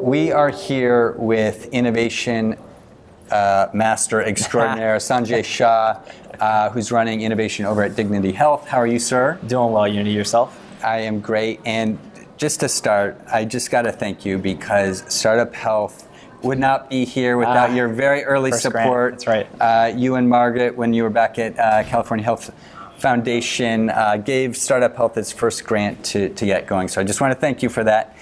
We are here with innovation master extraordinaire Sanjay Shah, who's running innovation over at Dignity Health. How are you, sir? Doing well, Unity. Yourself? I am great. And just to start, I just got to thank you because Startup Health would not be here without your very early support. Grant. That's right. You and Margaret, when you were back at California Health Foundation, gave Startup Health its first grant to get going. So I just want to thank you for that.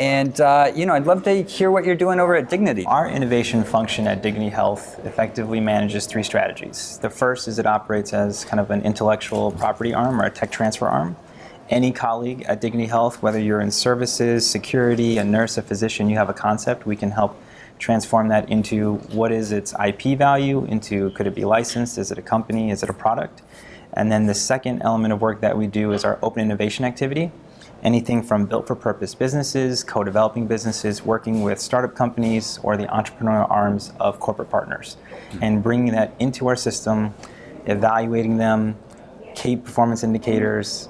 I'd love to hear what you're doing over at Dignity. Our innovation function at Dignity Health effectively manages three strategies. The first is it operates as kind of an intellectual property arm or a tech transfer arm. Any colleague at Dignity Health, whether you're in services, security, a nurse, a physician, you have a concept, we can help transform that into what is its IP value, into could it be licensed, is it a company, is it a product? And then the second element of work that we do is our open innovation activity. Anything from built-for-purpose businesses, co-developing businesses, working with startup companies, or the entrepreneurial arms of corporate partners. And bringing that into our system, evaluating them, key performance indicators,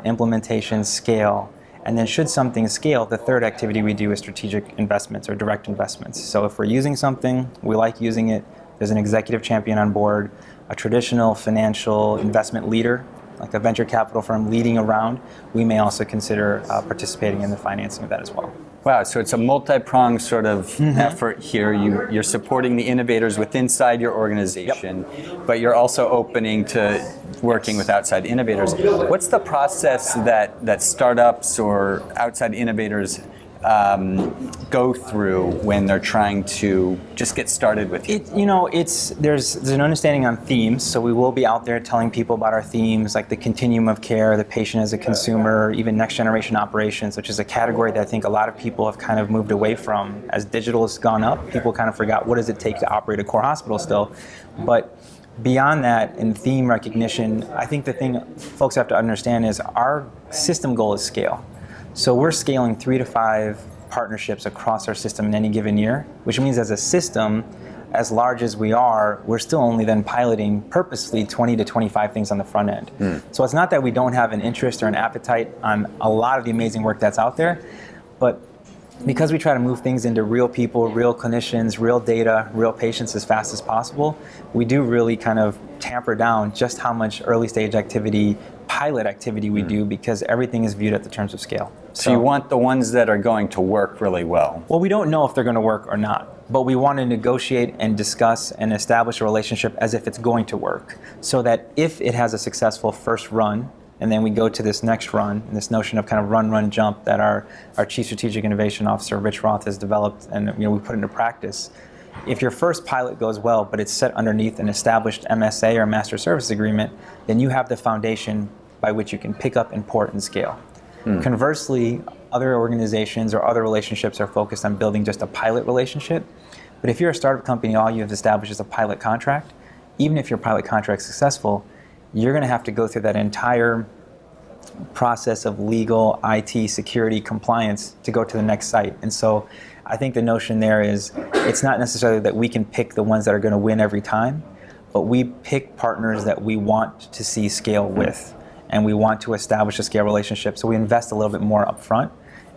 implementation, scale, and then should something scale, the third activity we do is strategic investments or direct investments. So if we're using something, we like using it, there's an executive champion on board, a traditional financial investment leader, like a venture capital firm leading around, we may also consider participating in the financing of that as well. Wow, so it's a multi-pronged sort of effort here. You're supporting the innovators inside your organization, but you're also opening to working with outside innovators. What's the process that startups or outside innovators go through when they're trying to just get started with you? There's an understanding on themes, so we will be out there telling people about our themes, like the continuum of care, the patient as a consumer, even next generation operations, which is a category that I think a lot of people have kind of moved away from. As digital has gone up, people kind of forgot what does it take to operate a core hospital still. But beyond that, in theme recognition, I think the thing folks have to understand is our system goal is scale. So we're scaling 3 to 5 partnerships across our system in any given year, which means as a system, as large as we are, we're still only then piloting purposely 20 to 25 things on the front end. So it's not that we don't have an interest or an appetite on a lot of the amazing work that's out there, but because we try to move things into real people, real clinicians, real data, real patients as fast as possible, we do really kind of tamper down just how much early stage activity, pilot activity we do, because everything is viewed at the terms of scale. So you want the ones that are going to work really well. Well, we don't know if they're going to work or not, but we want to negotiate and discuss and establish a relationship as if it's going to work, so that if it has a successful first run, and then we go to this next run, and this notion of kind of run, jump that our Chief Strategic Innovation Officer, Rich Roth, has developed and we put into practice. If your first pilot goes well, but it's set underneath an established MSA or Master Service Agreement, then you have the foundation by which you can pick up, import, and scale. Conversely, other organizations or other relationships are focused on building just a pilot relationship. But if you're a startup company, all you have established is a pilot contract. Even if your pilot contract is successful, you're going to have to go through that entire process of legal, IT, security, compliance to go to the next site. And so I think the notion there is it's not necessarily that we can pick the ones that are going to win every time, but we pick partners that we want to see scale with, and we want to establish a scale relationship. So we invest a little bit more upfront.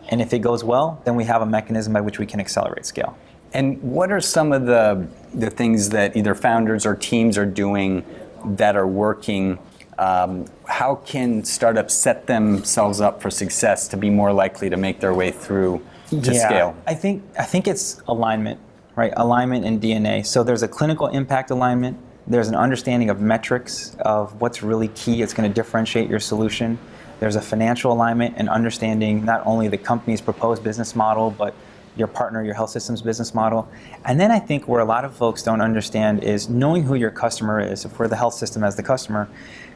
And if it goes well, then we have a mechanism by which we can accelerate scale. And what are some of the things that either founders or teams are doing that are working? How can startups set themselves up for success to be more likely to make their way through to scale? I think it's alignment, right? Alignment and DNA. So there's a clinical impact alignment. There's an understanding of metrics of what's really key. It's going to differentiate your solution. There's a financial alignment and understanding not only the company's proposed business model, but your partner, your health system's business model. And then I think where a lot of folks don't understand is knowing who your customer is. If we're the health system as the customer,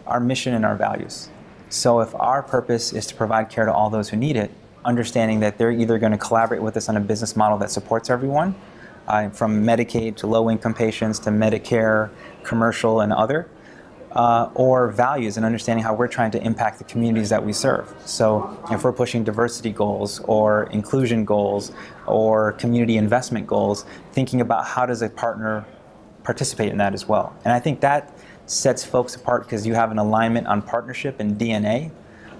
our mission and our values. So if our purpose is to provide care to all those who need it, understanding that they're either going to collaborate with us on a business model that supports everyone, from Medicaid to low-income patients to Medicare, commercial and other, or values and understanding how we're trying to impact the communities that we serve. So if we're pushing diversity goals or inclusion goals or community investment goals, thinking about how does a partner participate in that as well. And I think that sets folks apart because you have an alignment on partnership and DNA,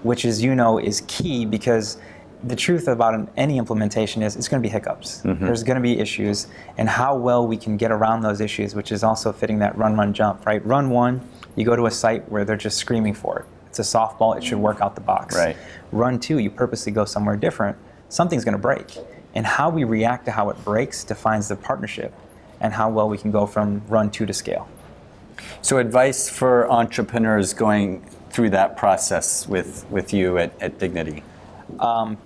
which is key because the truth about any implementation is it's going to be hiccups. There's going to be issues, and how well we can get around those issues, which is also fitting that run, run, jump, right? Run one, you go to a site where they're just screaming for it. It's a softball, it should work out the box. Right. Run two, you purposely go somewhere different, something's going to break. And how we react to how it breaks defines the partnership and how well we can go from run two to scale. So advice for entrepreneurs going through that process with you at Dignity?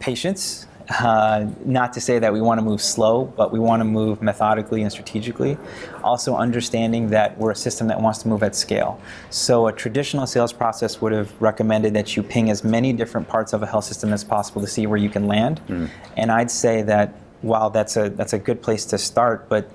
Patience. Not to say that we want to move slow, but we want to move methodically and strategically. Also understanding that we're a system that wants to move at scale. So a traditional sales process would have recommended that you ping as many different parts of a health system as possible to see where you can land. And I'd say that while that's a good place to start, but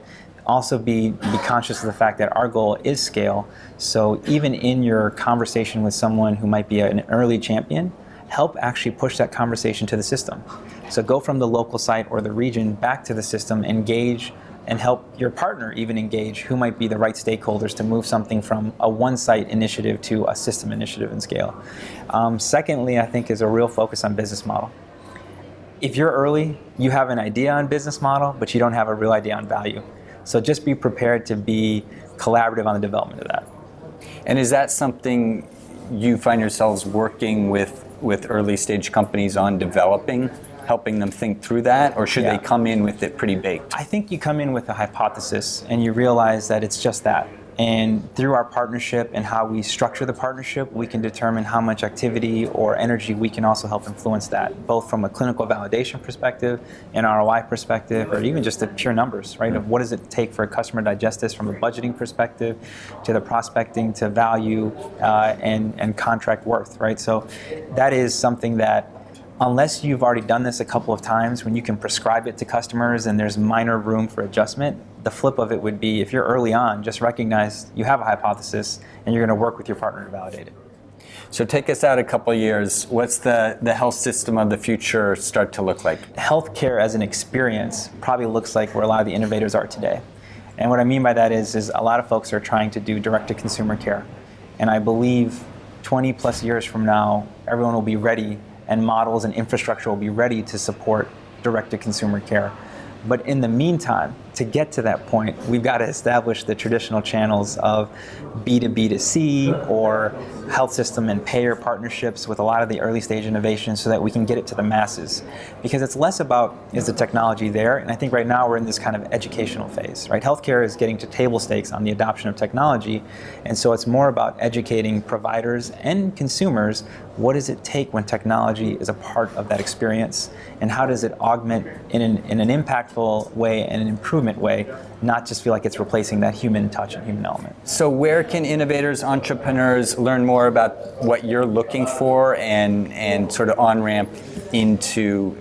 also be conscious of the fact that our goal is scale. So even in your conversation with someone who might be an early champion, help actually push that conversation to the system. So go from the local site or the region back to the system, engage, and help your partner even engage who might be the right stakeholders to move something from a one-site initiative to a system initiative and scale. Secondly, I think is a real focus on business model. If you're early, you have an idea on business model, but you don't have a real idea on value. So just be prepared to be collaborative on the development of that. And is that something you find yourselves working with early stage companies on developing, helping them think through that, or should they come in with it pretty baked? I think you come in with a hypothesis and you realize that it's just that. And through our partnership and how we structure the partnership, we can determine how much activity or energy we can also help influence that, both from a clinical validation perspective, an ROI perspective, or even just the pure numbers, right? Of what does it take for a customer to digest this from a budgeting perspective, to the prospecting, to value, and contract worth, right? So that is something that, unless you've already done this a couple of times, when you can prescribe it to customers and there's minor room for adjustment, the flip of it would be, if you're early on, just recognize you have a hypothesis and you're going to work with your partner to validate it. So take us out a couple of years. What's the health system of the future start to look like? Healthcare as an experience probably looks like where a lot of the innovators are today. And what I mean by that is a lot of folks are trying to do direct-to-consumer care. And I believe 20 plus years from now, everyone will be ready and models and infrastructure will be ready to support direct-to-consumer care. But in the meantime, to get to that point, we've got to establish the traditional channels of B2B2C or health system and payer partnerships with a lot of the early stage innovations so that we can get it to the masses. Because it's less about, is the technology there? And I think right now we're in this kind of educational phase, right? Healthcare is getting to table stakes on the adoption of technology. And so it's more about educating providers and consumers, what does it take when technology is a part of that experience? And how does it augment in an impactful way and an improvement way, not just feel like it's replacing that human touch and human element. So where can innovators, entrepreneurs learn more about what you're looking for and sort of on-ramp into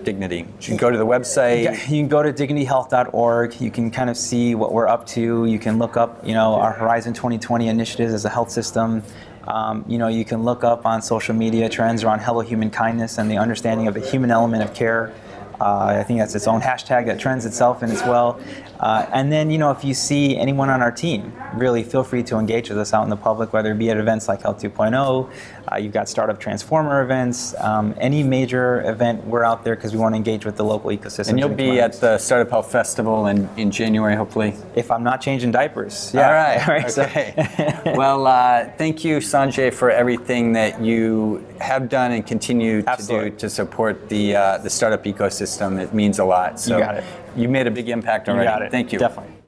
Dignity? You can go to the website. Yeah, you can go to dignityhealth.org. You can kind of see what we're up to. You can look up, our Horizon 2020 initiatives as a health system. You can look up on social media trends around Hello Human Kindness and the understanding of the human element of care. I think that's its own hashtag that trends itself in as well. And then, if you see anyone on our team, really feel free to engage with us out in the public, whether it be at events like Health 2.0, you've got Startup Transformer events, any major event, we're out there because we want to engage with the local ecosystem. And you'll be at the Startup Health Festival in January, hopefully. If I'm not changing diapers. Yeah. All right. All right. Okay. Well, thank you, Sanjay, for everything that you have done and continue to do to support the startup ecosystem. It means a lot. So you got it. You made a big impact already. You got it. Thank you. Definitely.